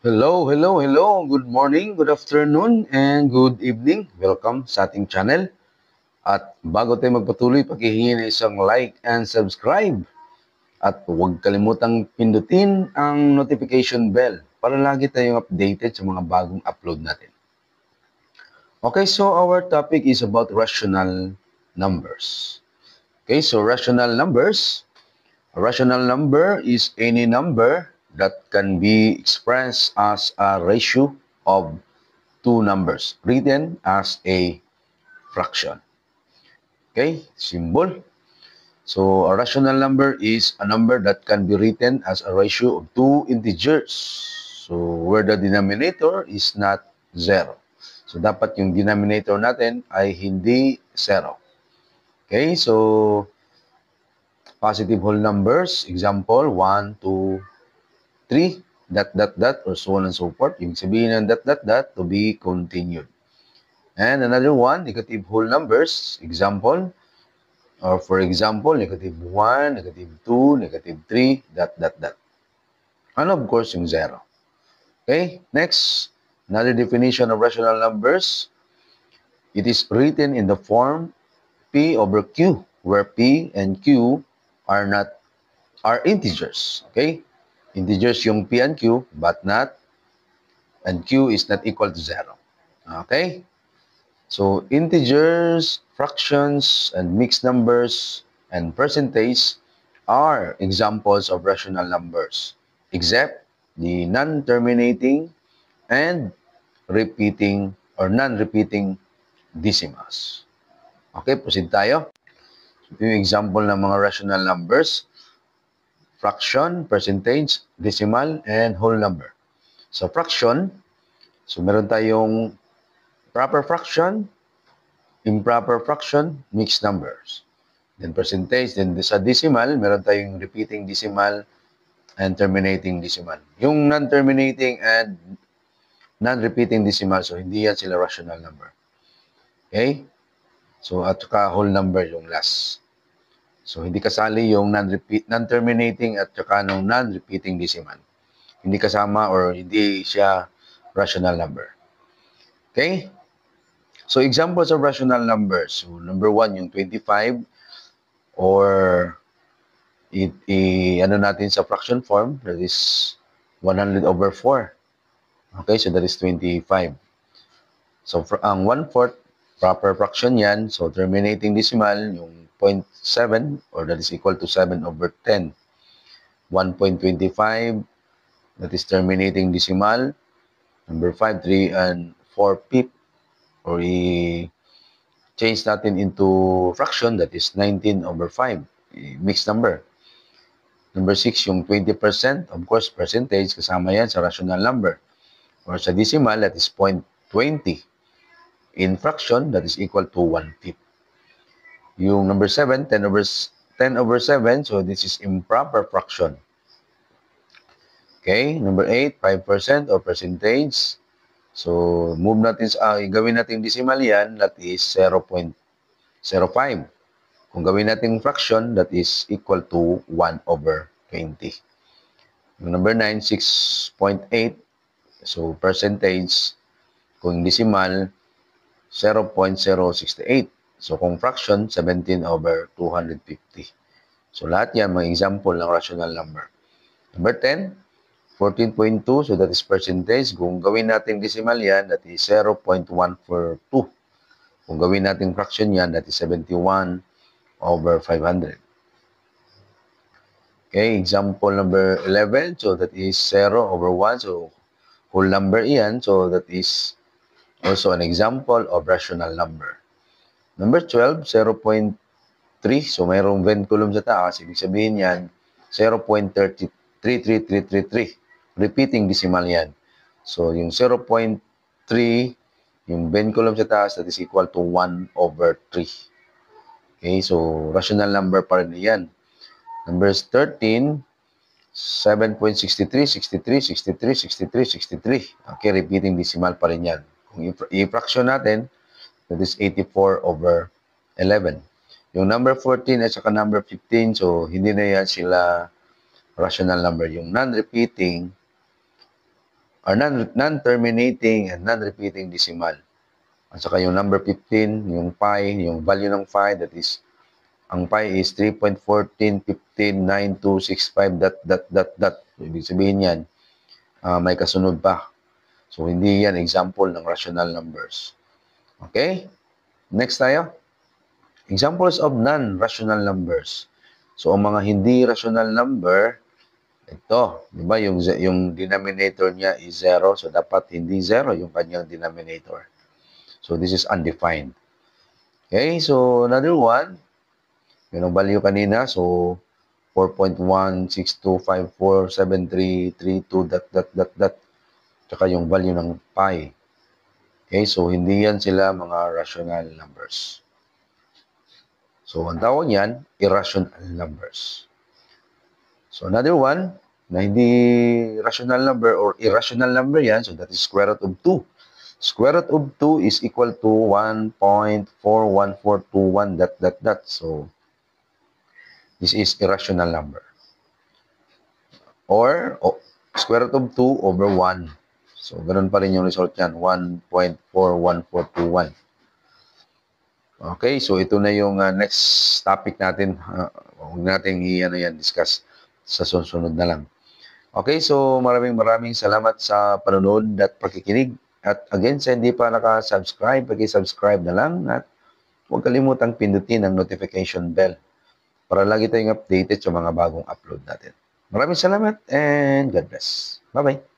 Hello, hello, hello. Good morning, good afternoon, and good evening. Welcome sa ating channel. At bago tayo magpatuloy, paghihingi na isang like and subscribe. At huwag kalimutang pindutin ang notification bell para lagi tayong updated sa mga bagong upload natin. Okay, so our topic is about rational numbers. Okay, so rational numbers. A rational number is any number that can be expressed as a ratio of two numbers written as a fraction. Okay, symbol. So a rational number is a number that can be written as a ratio of two integers. So where the denominator is not zero. So dapat yung denominator natin ay hindi zero. Okay, so positive whole numbers, example 1, 2, 3, dot, or so on and so forth. Ibig sabihin ng dot, to be continued. And another one, negative whole numbers, example, or for example, negative 1, negative 2, negative 3, dot. And of course, yung 0. Okay, next, another definition of rational numbers. It is written in the form P over Q, where P and Q are integers. Okay, integers yung P and Q, but not, and Q is not equal to 0. Okay, so integers, fractions, and mixed numbers, and percentage are examples of rational numbers, except the non-terminating and repeating or non-repeating decimals. Okay, proceed tayo. Ito yung example ng mga rational numbers: fraction, percentage, decimal, and whole number. So fraction, so meron tayong proper fraction, improper fraction, mixed numbers. Then percentage, then sa decimal, meron tayong repeating decimal and terminating decimal. Yung non-terminating and non-repeating decimal, so hindi yan sila rational number. Okay? So at saka whole number yung last. So hindi kasali yung non-terminating at saka ng non-repeating decimal. Hindi kasama or hindi siya rational number. Okay? So examples of rational numbers. So number 1, yung 25, or ano natin sa fraction form, that is 100 over 4. Okay, so that is 25. So ang 1/4, proper fraction yan. So terminating decimal, yung 0.7, or that is equal to 7 over 10. 1.25, that is terminating decimal. Number 5, 3 and 4 pip, or i-change natin into fraction, that is 19 over 5, mixed number. Number 6, yung 20%, of course, percentage, kasama yan sa rational number. Or sa decimal, that is 0.20. In fraction, that is equal to 1/5. Yung number 7, 10 over 7, so this is improper fraction. Okay, number 8, 5% or percentage. So, move natin gawin natin decimal yan, that is 0.05. Kung gawin natin fraction, that is equal to 1 over 20. Yung number 9, 6.8. So, percentage, kung decimal, 0.068. So, kung fraction, 17 over 250. So, lahat yan, mga example ng rational number. Number 10, 14.2. So, that is percentage. Kung gawin natin decimal yan, that is 0.142. Kung gawin natin fraction yan, that is 71 over 500. Okay, example number 11. So, that is 0 over 1. So, whole number yan. So, that is also an example of rational number. Number 12, 0.3. So, mayroong venculum sa taas. Ibig sabihin yan, 0.33333. Repeating decimal yan. So, yung 0.3, yung venculum sa taas, that is equal to 1 over 3. Okay, so rational number pa rin yan. Numbers 13, 7.63, 63, 63, 63, 63. Okay, repeating decimal pa rin yan. Kung i-fraction natin, that is 84 over 11. Yung number 14 at saka number 15, so hindi na yan sila rational number. Yung non-repeating or non-terminating and non-repeating decimal. At saka yung number 15, yung pi, yung value ng pi, that is, ang pi is 3.14159265 dot. Ibig sabihin yan, may kasunod pa. So, hindi yan example ng rational numbers. Okay? Next tayo. Examples of non-rational numbers. So, ang mga hindi rational number, ito, di ba, yung denominator niya is 0. So, dapat hindi 0 yung kanyang denominator. So, this is undefined. Okay, so another one, yun ang value kanina. So, 4.162547332 dot. Tsaka yung value ng pi. Okay, so hindi yan sila mga rational numbers. So, ang tawag yan, irrational numbers. So, another one, na hindi rational number or irrational number yan, so that is square root of 2. Square root of 2 is equal to 1.41421 dot. So, this is irrational number. Or, square root of 2 over 1. So, ganun pa rin yung result yan, 1.41421. Okay, so ito na yung next topic natin. Huwag natin discuss sa susunod na lang. Okay, so maraming salamat sa panonood at pakikinig. At again, sa hindi pa naka-subscribe, paki-subscribe na lang at huwag kalimutang pindutin ang notification bell para lagi tayong updated sa mga bagong upload natin. Maraming salamat and God bless. Bye-bye.